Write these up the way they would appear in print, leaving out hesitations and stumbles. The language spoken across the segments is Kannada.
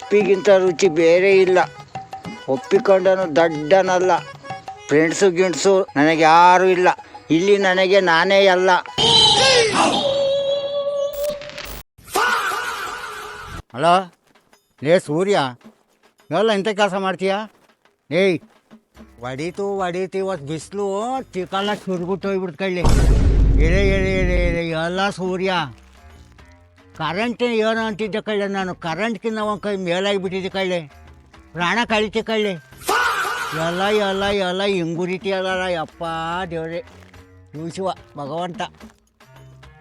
ಉಪ್ಪಿಗಿಂತ ರುಚಿ ಬೇರೆ ಇಲ್ಲ. ಒಪ್ಪಿಕೊಂಡನು ದಡ್ಡನಲ್ಲ. ಫ್ರೆಂಡ್ಸು ಗಿಂಡ್ಸು ನನಗೆ ಯಾರೂ ಇಲ್ಲ. ಇಲ್ಲಿ ನನಗೆ ನಾನೇ ಅಲ್ಲ. ಹಲೋ ಲೇ ಸೂರ್ಯ, ಎಲ್ಲ ಇಂಥ ಕೆಲಸ ಮಾಡ್ತೀಯ? ಏಯ್ ಹೊಡೀತು ಇವತ್ತು ಬಿಸಿಲು ಚಿಕ್ಕಲ್ಲ ಸುರ್ಗುಟ್ಟು ಹೋಗ್ಬಿಡ್ತು ಕಳ್ಳಿ. ಎಳೆ ಎಳೆ ಎಳೆ ಎಳೆ ಎಲ್ಲ ಸೂರ್ಯ. ಕರೆಂಟ್ ಏನೋ ಅಂತಿದ್ದೆ ಕಳ್ಳೆ, ನಾನು ಕರೆಂಟ್ಗಿನ್ನ ಒಂದು ಕೈ ಮೇಲಾಗಿಬಿಟ್ಟಿದ್ದೆ ಕಳ್ಳೆ. ಪ್ರಾಣ ಕಳೀತಿ ಕಳ್ಳೆ. ಎಲ್ಲ ಎಲ್ಲ ಎಲ್ಲ ಹಿಂಗುರಿತಿಯಲ್ಲ ಯಪ್ಪ ದೇವ್ರೆ ಶಿವ ಭಗವಂತ.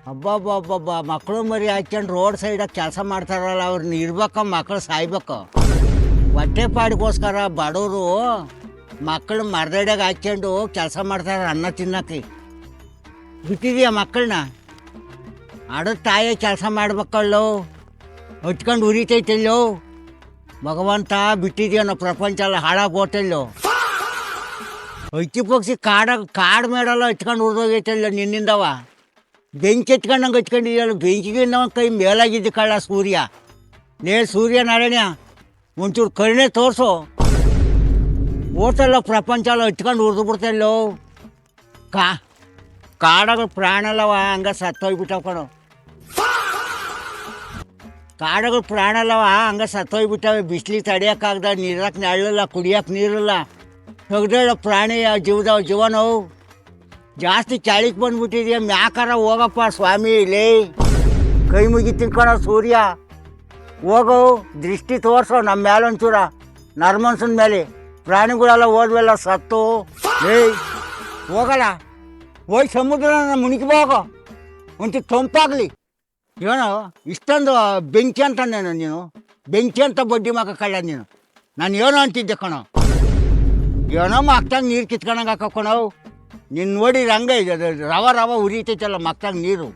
ಹಬ್ಬ ಮಕ್ಕಳು ಮರಿ ಹಾಕ್ಕೊಂಡು ರೋಡ್ ಸೈಡಾಗಿ ಕೆಲಸ ಮಾಡ್ತಾರಲ್ಲ, ಅವ್ರನ್ನ ಇರ್ಬೇಕ, ಮಕ್ಕಳು ಸಾಯ್ಬೇಕು. ಹೊಟ್ಟೆ ಪಾಡಿಗೋಸ್ಕರ ಬಡವರು ಮಕ್ಕಳು ಮರದಡಿಯಾಗ ಹಾಕ್ಕೊಂಡು ಕೆಲಸ ಮಾಡ್ತಾರೆ ಅನ್ನ ತಿನ್ನಕ್ಕೆ. ಬಿಟ್ಟಿದೆಯಾ ಮಕ್ಕಳನ್ನ? ಆಡೋ ತಾಯಿ ಕೆಲಸ ಮಾಡ್ಬೇಕಲ್ಲೋ, ಹಚ್ಕೊಂಡು ಉರಿತೈತಲ್ಲೋ ಭಗವಂತ. ಬಿಟ್ಟಿದೆಯೋ ಪ್ರಪಂಚ ಎಲ್ಲ ಹಾಳಾಗಿ ಹೋತಲ್ಲೋ. ಹಚ್ಚಿ ಪಕ್ಷಿ ಕಾಡು ಮೇಡಲ್ಲ ಹಚ್ಕೊಂಡು ಉರಿದೋಗೈತಲ್ಲ ನಿನ್ನಿಂದವ. ಬೆಂಕಿ ಎತ್ಕೊಂಡಂಗೆ ಹಚ್ಕೊಂಡಿದ್ಯಲ್ಲ, ಬೆಂಕಿಗೆ ಒಂದು ಕೈ ಮೇಲಾಗಿದ್ದು ಕಳ್ಳ ಸೂರ್ಯ. ಲೇ ಸೂರ್ಯ ನಾರಾಯಣ, ಒಂಚೂರು ಕರುಣೆ ತೋರಿಸು. ಓಟಲ್ಲ ಪ್ರಪಂಚ ಎಲ್ಲ ಹಚ್ಕೊಂಡು ಉರಿದು ಬಿಡ್ತಲ್ಲೋ. ಕಾಡಾಗ ಪ್ರಾಣಲ್ಲವ ಹಂಗೆ ಸತ್ತೋಗ್ಬಿಟ್ಟವ ಕಣೋ. ಕಾಡುಗಳು ಪ್ರಾಣ ಅಲ್ಲವ ಹಂಗೆ ಸತ್ತೋಗ್ಬಿಟ್ಟವೆ. ಬಿಸಿಲಿಗೆ ತಡಿಯೋಕ್ಕಾಗ್ದ, ನೀರಕ್ಕೆ ನೆರಳಿಲ್ಲ, ಕುಡಿಯೋಕೆ ನೀರಿಲ್ಲ. ತೆಗ್ದೇಳ ಪ್ರಾಣಿ ಜೀವನವು ಜಾಸ್ತಿ ಚಳಿಗೆ ಬಂದ್ಬಿಟ್ಟಿದೆಯಾ. ಮ್ಯಾಕಾರ ಹೋಗಪ್ಪ ಸ್ವಾಮಿ. ಇಲ್ಲಿ ಕೈ ಮುಗಿ ತಿನ್ಕೊಳ ಸೂರ್ಯ. ಹೋಗೋ ದೃಷ್ಟಿ ತೋರಿಸೋ ನಮ್ಮ ಮೇಲೆ ಒಂಚೂರ, ನರ್ಮನ್ಸನ ಮೇಲೆ. ಪ್ರಾಣಿಗಳೆಲ್ಲ ಹೋದ್ವೆಲ್ಲ ಸತ್ತು. ಏಯ್ ಹೋಗಲ್ಲ, ಹೋಗಿ ಸಮುದ್ರನ ಮುಳುಗಿಬೋಗೋ, ಒಂಚೂರು ತಂಪಾಗಲಿ. ಏನೋ ಇಷ್ಟೊಂದು ಬೆಂಕಿ ಅಂತಂದೇನೋ ನೀನು? ಬೆಂಕಿ ಅಂತ ಬಡ್ಡಿ ಮಕ್ಕ ಕಳ್ಳ ನೀನು. ನಾನು ಏನೋ ಅಂತಿದ್ದೆ ಕಣೋ. ಏನೋ ಮಕ್ತಾಗ ನೀರು ಕಿತ್ಕೊಂಡಂಗೆ ಹಾಕೋಣವು. ನೀನು ನೋಡಿದ್ರೆ ಹಂಗೆ ರವ ಉರಿತೈತಲ್ಲ ಮಕ್ತಾಗ ನೀರು.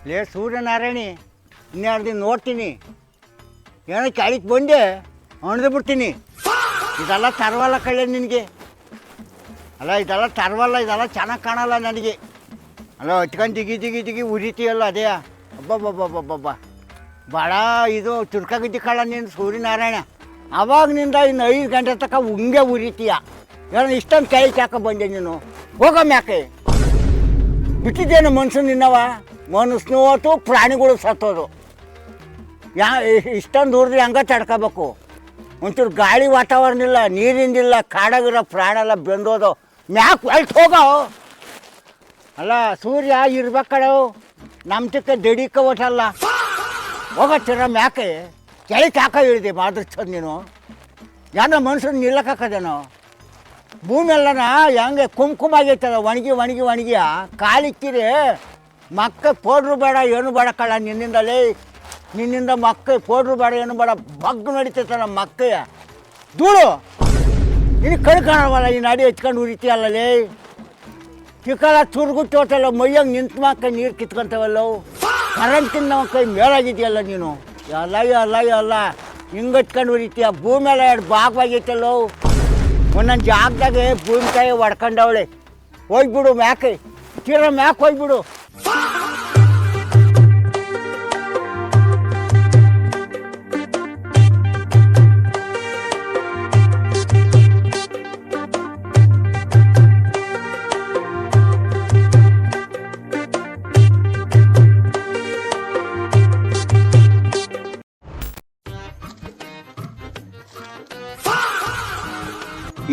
ಲೇ ಸೂರ್ಯನಾರಾಯಣಿ, ಇನ್ನೆರಡು ದಿನ ನೋಡ್ತೀನಿ. ಏನೋ ಕೆಳಕ್ಕೆ ಬಂದೆ ಅಣ್ದು ಬಿಡ್ತೀನಿ. ಇದೆಲ್ಲ ತರವಲ್ಲ ಕಳ್ಳೆ ನಿನಗೆ. ಅಲ್ಲ ಇದೆಲ್ಲ ತರವಲ್ಲ, ಇದೆಲ್ಲ ಚೆನ್ನಾಗಿ ಕಾಣಲ್ಲ ನನಗೆ. ಅಲ್ಲ ಹಚ್ಕೊಂಡು ದಿಗಿ ಉರಿತೀಯಲ್ಲ ಅದೇ. ಅಬ್ಬಬ್ಬಬ್ಬಬ್ಬಬ್ಬ ಭಾಳ ಇದು ಚುರುಕಾಗಿದ್ದಿ ಕಳ್ಳ ನೀನು ಸೂರ್ಯನಾರಾಯಣ. ಅವಾಗನಿಂದ ಇನ್ನು 5 ಗಂಟೆ ತನಕ ಹಿಂಗೆ ಉರಿತೀಯ. ಏನೋ ಇಷ್ಟೊಂದು ಕೆಳಕ್ಕೆ ಯಾಕೆ ಬಂದೆ ನೀನು? ಹೋಗಮ್ಮ ಯಾಕೆ ಬಿಟ್ಟಿದ್ದೇನು ಮನುಷ್ಯನ ನಿನ್ನವ? ಮನುಷ್ಯನು ಹೋತು, ಪ್ರಾಣಿಗಳು ಸತ್ತೋದು. ಇಷ್ಟೊಂದು ದೂರದಲ್ಲಿ ಹಂಗೆ ತಡ್ಕೋಬೇಕು. ಒಂಚೂರು ಗಾಳಿ ವಾತಾವರಣ ಇಲ್ಲ, ನೀರಿಂದಿಲ್ಲ, ಕಾಡಾಗಿರೋ ಪ್ರಾಣ ಎಲ್ಲ ಬೆಂದೋದು. ಮ್ಯಾಕ್ ಅಲ್ಟ್ ಹೋಗೋ. ಅಲ್ಲ ಸೂರ್ಯ ಇರ್ಬೇಕಳು, ನಮ್ಮ ತಿಕ್ಕ ದಡಿಕ ಒಟ್ಟಲ್ಲ. ಹೋಗತ್ತಿರ ಮ್ಯಾಕೆ ಕೆಳಕ್ಕೆ ಹಾಕ ಹೇಳಿದೆ ಮಾದರ್ಸೋದು ನೀನು. ಏನೋ ಮನುಷ್ಯನ ನಿಲ್ಲಕ್ಕಾಕದೇನೋ? ಭೂಮಿ ಎಲ್ಲನ ಹೆಂಗೆ ಕುಂಕುಮ ಆಗೈತದ, ಒಣಗಿಯ ಕಾಲಿಕ್ಕಿರಿ. ಮಕ್ಕ ಪೌಡ್ರು ಬೇಡ ಏನು ಬೇಡ ಕಳ್ಳ ನಿನ್ನಿಂದಲೇ. ನಿನ್ನಿಂದ ಮಕ್ಕ ಪೌಡ್ರು ಬೇಡ ಏನು ಬೇಡ, ಬಗ್ಗು ನಡೀತೈತ ನಮ್ಮ ಮಕ್ಕಯ್ಯ. ಧೂಳು ಇನ್ನು ಕಣ್ ಕಾಣವಲ್ಲ, ಈ ನಾಡಿ ಹಚ್ಕೊಂಡು ಉರಿತೀಯಲ್ಲೇ. ಚಿಕ್ಕಲ್ಲ ತುರ್ಗುಟ್ಟು ಹೋತಲ್ಲ, ಮೈಯಾಗ ನಿಂತು ಮಕ್ಕ ನೀರು ಕಿತ್ಕೊಂತವಲ್ಲವು. ಕರೆಂಟ್ಕಿಂತ ನಮ್ಮ ಕೈ ಮೇಲಾಗಿದೆಯಲ್ಲ ನೀನು. ಎಲ್ಲ ಹಿಂಗೆ ಹಚ್ಕೊಂಡು ಉರಿತೀಯ. ಭೂಮಿ ಎಲ್ಲ 2 ಭಾಗವಾಗೈತಲ್ಲೋ. ಒಂದೊಂದು ಜಾಗದಾಗೆ ಭೂಮಿ ತಾಯಿ ಹೊಡ್ಕೊಂಡವಳೆ. ಹೋಗ್ಬಿಡು ಮ್ಯಾಕೆ, ಮ್ಯಾಕೆ ಹೋಗ್ಬಿಡು.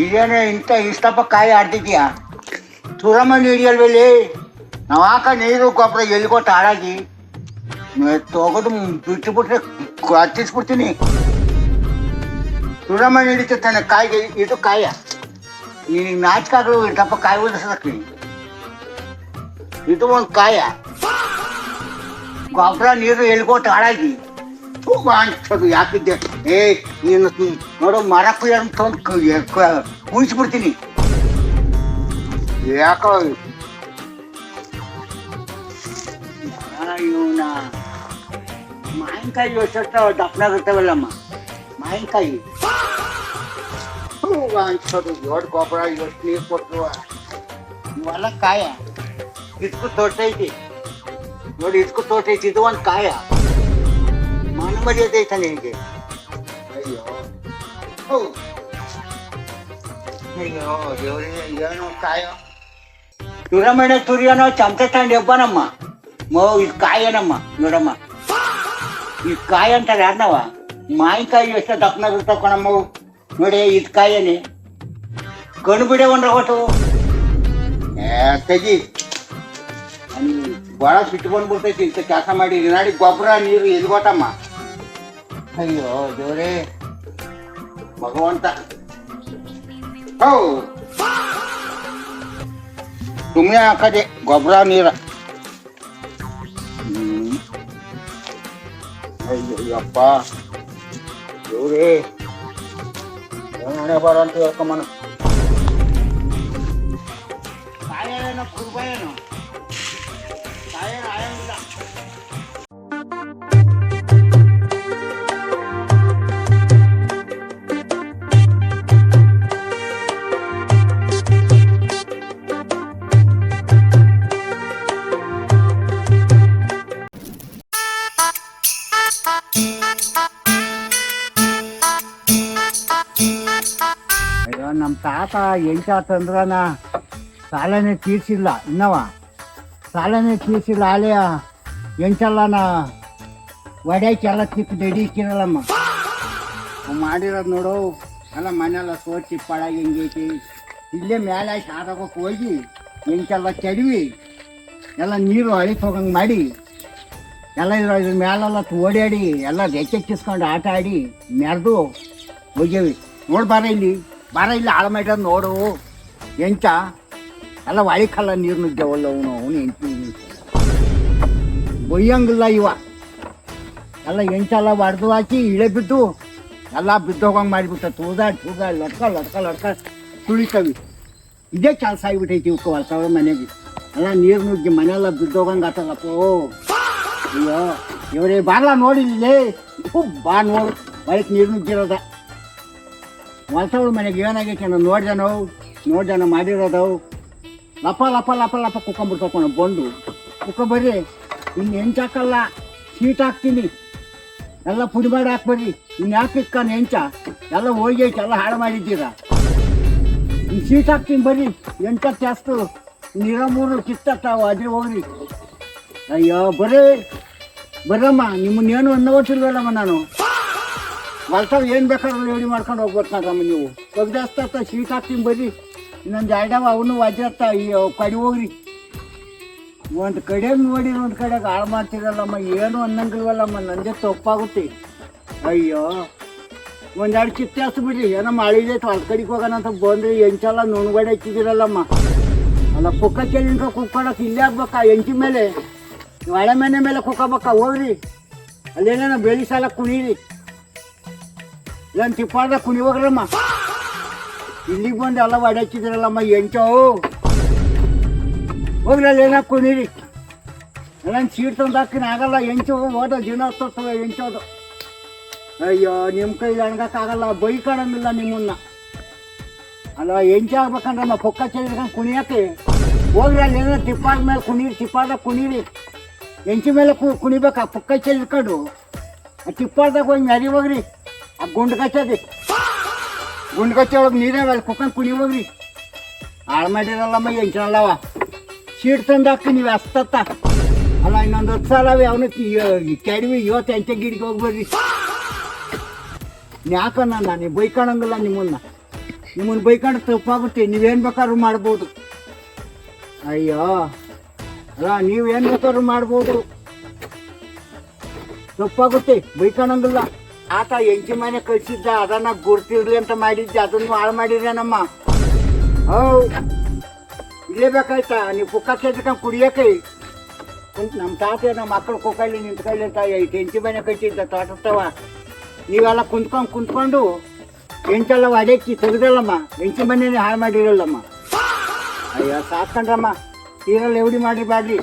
ಇದೇನೇ ಇಷ್ಟಪ್ಪ ಕಾಯಿ ಆಡ್ತಿದ್ಯಾ? ತುರಮಣ್ಣಿ ಹಿಡಿಯಲ್ವೇಲಿ? ನಾವು ಹಾಕ ನೀರು ಗೊಬ್ಬರ ಎಲ್ಲಿಗೊಟ್ಟು ಹಾಳಾಗಿ ತಗೋದು ಬಿಟ್ಟುಬಿಟ್ರೆ ಹತ್ತಿಸ್ಬಿಡ್ತೀನಿ. ತುರಮಣ್ಣಿ ಹಿಡಿತಾನೆ ಕಾಯಿಗೆ. ಇದು ಕಾಯ ಈಗ ನಾಚಕಾಗಲು ಇಷ್ಟಪ್ಪ ಕಾಯಿ ಉದಿಸಕ್ಕೆ. ಇದು ಒಂದು ಕಾಯ ಗೊಬ್ಬರ ನೀರು ಎಲ್ಲಿಗೊಟ್ಟು ಹಾಳಾಗಿ ಅನ್ಸೋದು ಯಾಕಿದ್ದೆ. ನೀನು ನೋಡೋ ಮರಕ್ಕೂ ಉಳಿಸ್ಬಿಡ್ತೀನಿ. ಯಾಕೋ ಇವನ ಮಾವಿನಕಾಯಿ ಎಷ್ಟು ದಪ್ಪನಾಗಿರ್ತಾವಲ್ಲಮ್ಮ ಮಾವಿನಕಾಯಿ ಅನ್ಸೋದು. ದೊಡ್ಡ ಗೊಬ್ಬರ ಎಷ್ಟು ನೀರು ಕೊಟ್ಟರು ಇವೆಲ್ಲ ಕಾಯ. ಇದಕ್ಕೂ ತೋಟೈತಿ ನೋಡಿ, ಇದಕ್ಕೂ ತೋಟೈತಿ. ಇದು ಒಂದು ಕಾಯ. ಮನೆ ಮರ್ಯಾದೆ ಐತ ನಿನಗೆ? ಅಯ್ಯೋ ಅಯ್ಯೋ ದೇವ್ರಿ ಏನೋ ಕಾಯೋ ತುರಮಣೆ ತುರಿಯನೋ ಚಮಚ ತಗೊಂಡು ಎಬ್ಬನಮ್ಮ ಇದು ಕಾಯನಮ್ಮ ನೋಡಮ್ಮ ಇದು ಕಾಯ ಅಂತಾರೆ ಯಾರನವ ಮಾವಿನಕಾಯಿ ಎಷ್ಟು ದಪ್ಪನಾಗ ಇರ್ತಾವ ನೋಡಿ ಇದು ಕಾಯನೇ ಕಣ್ಣು ಬಿಡೆ ಒಂದ್ರ ಒಟ್ಟು ತೆಗಿ ಭಾಳ ಸಿಟ್ಟು ಬಂದ್ಬಿಡ್ತೈತಿ ಇಂಥ ಕೆಲಸ ಮಾಡಿ ನಾಡಿ ಗೊಬ್ಬರ ನೀರು ಎಲ್ಗೊಟ್ಟಮ್ಮ ಅಯ್ಯೋ ದೇವ್ರೇ ಭಗವಂತ ಹೌ ಸುಮ್ಮನೆ ಹಾಕದೆ ಗೊಬ್ಬರ ನೀರ ಅಯ್ಯಪ್ಪ ದೇವ್ರೇ ಹಣೆ ಬರ ಅಂತ ಹೇಳ್ಕೊಂಬನ ಕಾಯೇನೋ ಕುರ್ಬಾಯೇನೋ ಕಾಯೇನು ಆಯಂಗಿಲ್ಲ ಅಯ್ಯೋ ನಮ್ಮ ತಾತ ಎಂಟಾತಂದ್ರನ ಸಾಲನೇ ತೀರ್ಸಿಲ್ಲ ಇನ್ನವ ಸಾಲನೇ ತೀರ್ಸಿಲ್ಲ ಆಲೆಯ ಎಂಟಲ್ಲನ ಒಡ್ಯಾಕೆಲ್ಲ ತಿಪ್ಪು ದಡಿಕ್ಕಿರಲ್ಲಮ್ಮ ಮಾಡಿರೋದು ನೋಡು ಎಲ್ಲ ಮನೆಯೆಲ್ಲ ಸೋಚಿ ಪಳಾಗಿ ಹೆಂಗೈತಿ ಇಲ್ಲೇ ಮೇಲೆ ಶಾದಕ್ಕೆ ಹೋಗಿ ಎಂಟೆಲ್ಲ ಕೆಡವಿ ಎಲ್ಲ ನೀರು ಅಳಿತು ಹೋಗಂಗೆ ಮಾಡಿ ಎಲ್ಲ ಇದ್ರ ಮೇಲೆಲ್ಲ ಓಡಾಡಿ ಎಲ್ಲ ರೆಕ್ಕೆಕ್ಕಿಸ್ಕೊಂಡು ಆಟ ಆಡಿ ಮೆರೆದು ಹೋಗ್ಯವಿ ನೋಡಿ ಬಾರ ಇಲ್ಲಿ ಹಾಳು ಮಾಡ್ಯದ ನೋಡು ಎಂಚ ಎಲ್ಲ ಒಳಿಕಲ್ಲ ನೀರು ನುಗ್ಗ್ಯಾವಲ್ಲ ಅವನು ಎಂಟು ಬೊಯ್ಯಂಗಿಲ್ಲ ಇವ ಎಲ್ಲ ಎಂಚೆಲ್ಲ ಹೊಡೆದು ಹಾಕಿ ಇಳೆ ಬಿದ್ದು ಎಲ್ಲ ಬಿದ್ದೋಗಂಗೆ ಮಾಡಿಬಿಟ್ಟ ತೂದಾಡಿ ಲಟ್ಕ ತುಳಿತವಿ ಇದೇ ಕೆಲಸ ಆಗಿಬಿಟ್ಟೈತಿ ಇವಕ್ಕೆ ಹೊಲ್ಸವ ಮನೆಗೆ ಎಲ್ಲ ನೀರು ನುಗ್ಗಿ ಮನೆಯೆಲ್ಲ ಬಿದ್ದೋಗಂಗೆ ಆತಲ್ಲಪ್ಪ ಅಯ್ಯೋ ಇವರೇ ಬಾರ್ಲ ನೋಡಿಲ್ಲೇ ಬಾ ನೋಡು ಬೈಕ್ ನೀರು ನುಗ್ಗಿರೋದ ಹೊಲ್ಸವ್ರ ಮನೆಗೆ ಏನಾಗೈತೆ ನಾನು ನೋಡ್ದನೋ ಮಾಡಿರೋದವು ಲಪ ಕುಕ್ಕೊಂಬಿಡ್ತಕೊಂಡು ಬಂದು ಕುಕ್ಕೊಂಬರ್ರಿ ಇನ್ನು ಹೆಂಚಾಕಲ್ಲ ಸೀಟ್ ಹಾಕ್ತೀನಿ ಎಲ್ಲ ಪುಡಿ ಮಾಡಿ ಹಾಕ್ಬರ್ರಿ ಇನ್ನು ಯಾಕೆ ಇಕ್ಕಾನ ಹೆಂಚ ಎಲ್ಲ ಹೋಗೈತೆ ಎಲ್ಲ ಹಾಳು ಮಾಡಿದ್ದೀರ ಇನ್ನು ಸೀಟ್ ಹಾಕ್ತೀನಿ ಬರ್ರಿ ಎಂಟ ಜಾಸ್ತು ನೀರ ಮೂರು ಕಿತ್ತಾವ ಅದೇ ಹೋಗ್ರಿ ಅಯ್ಯೋ ಬರ್ರಮ್ಮ ನಿಮ್ಮನ್ನೇನು ಅನ್ನೋಟಿಲ್ವಲ್ಲಮ್ಮ ನಾನು ಹೊಲ್ಸವ್ ಏನು ಬೇಕಾದ್ರೂ ರೆಡಿ ಮಾಡ್ಕೊಂಡು ಹೋಗ್ಬೇಕಮ್ಮ ನೀವು ಜಾಸ್ತಿ ಸೀಟ್ ಹಾಕ್ತೀನಿ ಬರ್ರಿ ಇನ್ನೊಂದು ಎರಡವ ಅವನು ವಜ್ರತ್ತ ಅಯ್ಯೋ ಕಡಿ ಹೋಗ್ರಿ ಒಂದು ಕಡೆ ನೋಡಿ ಒಂದು ಕಡೆಗೆ ಹಾಳು ಮಾಡ್ತಿರಲ್ಲಮ್ಮ ಏನು ಅನ್ನಂಗಿಲ್ವಲ್ಲಮ್ಮ ನಂದೇ ತಪ್ಪಾಗುತ್ತೆ ಅಯ್ಯೋ ಒಂದೆರಡು ಚಿತ್ತೆ ಹಸ್ಬಿಡ್ರಿ ಏನಮ್ಮ ಅಳಿದೈತೆ ಹೊಲ ಕಡೆಗೆ ಹೋಗೋಣ ಅಂತ ಬಂದ್ರಿ ಎಂಚೆಲ್ಲ ನುಣ್ಗಡೆ ಹಚ್ಚಿದಿರಲ್ಲಮ್ಮ ಅಲ್ಲ ಕುಕ್ಕ ಚೆಲ್ಲಿಂಕ ಕುಕ್ಕೊಳಕ್ಕೆ ಇಲ್ಲೇ ಆಗ್ಬೇಕಾ ಎಂಚಿ ಮೇಲೆ ಹಳೆ ಮನೆ ಮೇಲೆ ಕುಕ್ಕೋಬೇಕಾ ಹೋಗ್ರಿ ಅಲ್ಲೇನೇನೋ ಬೇಲಿ ಸಾಲ ಕುಣೀರಿ ಇಲ್ಲ ತಿಪ್ಪಾಡ್ದ ಕುಣಿ ಹೋಗ್ರಮ್ಮ ಇಲ್ಲಿಗೆ ಬಂದು ಎಲ್ಲ ಹೊಡೆಚ್ಚಿದ್ರಲ್ಲಮ್ಮ ಎಂಚೋ ಹೋಗ್ರಿ ಅಲ್ಲಿ ಏನಾಗ ಕುಣೀರಿ ಎಲ್ಲ ಸೀಟ್ ತಂದು ಹಾಕಿನ ಆಗಲ್ಲ ಎಂಚು ಹೋದ ಜೀವನ ತೋರ್ತವೆ ಎಂಚೋದು ಅಯ್ಯೋ ನಿಮ್ಮ ಕೈಲಿ ಅಣ್ಗಕ್ಕಾಗಲ್ಲ ಬೈಕಣಂಗಿಲ್ಲ ನಿಮ್ಮನ್ನ ಅಲ್ಲ ಎಂಚ ಆಗ್ಬೇಕಂದ್ರಮ್ಮ ಪೊಕ್ಕ ಚೆಲ್ಲಿರ್ಕೊಂಡು ಕುಣಿಯಕ್ಕೆ ಹೋಗ್ರಿ ಅಲ್ಲಿ ಏನೋ ತಿಪ್ಪಾದ ಮೇಲೆ ತಿಪ್ಪಾದಾಗ ಕುಣೀರಿ ಎಂಚಿ ಮೇಲೆ ಕುಣಿಬೇಕಾ ಪೊಕ್ಕ ಚೆಲ್ಲಿರ್ಕೊಂಡು ಆ ತಿಪ್ಪಾಡ್ದಾಗ ಹೋಗಿ ಮ್ಯಾರಿ ಹೋಗ್ರಿ ಆ ಗುಂಡು ಒಳಗೆ ನೀರೇ ಅಲ್ಲಿ ಕುಕ್ಕಂಡು ಕುಣಿ ಹೋಗ್ರಿ ಹಾಳು ಮಾಡಿರಲ್ಲಮ್ಮ ಎಂಚನಲ್ಲವ ಸೀಟ್ ತಂದು ಹಾಕಿ ನೀವು ಅಸ್ತತ್ತ ಅಲ್ಲ ಇನ್ನೊಂದು 10 ಸಲ ಅವನು ಕೆಡವಿ ಇವತ್ತು ಎಂಚ ಗಿಡಿಗೆ ಹೋಗ್ಬರ್ರಿ ಯಾಕನ್ನ ನಾನು ಬೈಕಣಂಗಿಲ್ಲ ನಿಮ್ಮನ್ನು ಬೈಕೊಂಡು ತಪ್ಪಾಗುತ್ತೆ ನೀವೇನು ಬೇಕಾದ್ರೂ ಮಾಡ್ಬೋದು ಅಯ್ಯೋ ಅಲ್ಲ ನೀವೇನು ಬೇಕಾದ್ರೂ ಮಾಡ್ಬೋದು ತಪ್ಪಾಗುತ್ತೆ ಬೈಕಣಂಗಿಲ್ಲ ಆತ ಎಂಚಿ ಮನೆ ಕಳಿಸಿದ್ದ ಅದನ್ನ ಗುರ್ತಿರ್ಲಿ ಅಂತ ಮಾಡಿದ್ದೆ ಅದನ್ನು ಹಾಳು ಮಾಡಿದ್ರೇನಮ್ಮ ಇಲ್ಲೇ ಬೇಕಾಯ್ತಾ ನೀವು ಕುಕ್ಕ ಕೆದ್ಕೊಂಡು ಕುಡಿಯೋಕೆ ನಮ್ಮ ತಾತ ನಮ್ಮ ಮಕ್ಕಳು ಕುಕ್ಕಲ್ಲಿ ನಿಂತ್ಕೊಳ್ಳಿ ಅಂತ ಎಂಚಿ ಮನೆ ಕಟ್ಟಿದ್ದ ತೋಟತ್ತವ ನೀವೆಲ್ಲ ಕುಂತ್ಕೊಂಡು ಎಂಟೆಲ್ಲ ಒಡೆಕ್ಕಿ ತೆಗ್ದಲ್ಲಮ್ಮ ಎಂಚಿ ಮನೇನೆ ಹಾಳು ಮಾಡಿರಲ್ಲಮ್ಮ ಅಯ್ಯೋ ಸಾಕೊಂಡ್ರಮ್ಮ ತೀರಲ್ಲಿ ಎವಡಿ ಮಾಡಿರಬಾರ್ದು